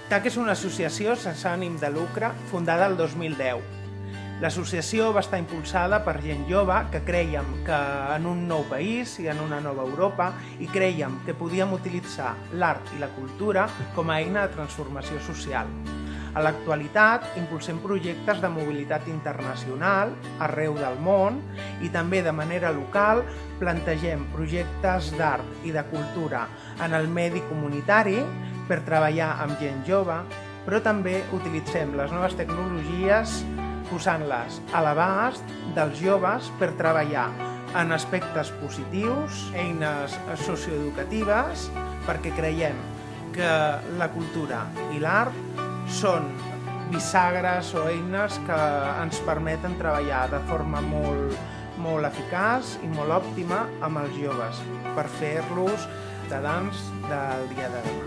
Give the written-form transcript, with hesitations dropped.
TAC és una associació sense ànim de lucre fundada el 2010. L'associació va estar impulsada per gent jove que crèiem que en un nou país i en una nova Europa i crèiem que podíem utilitzar l'art i la cultura com a eina de transformació social. A l'actualitat impulsem projectes de mobilitat internacional arreu del món i també de manera local plantegem projectes d'art i de cultura en el medi comunitari per treballar amb gent jove, però també utilitzem les noves tecnologies posant-les a l'abast dels joves per treballar en aspectes positius, eines socioeducatives, perquè creiem que la cultura i l'art són bisagres o eines que ens permeten treballar de forma molt eficaç i molt òptima amb els joves per fer-los ciutadans del dia de demà.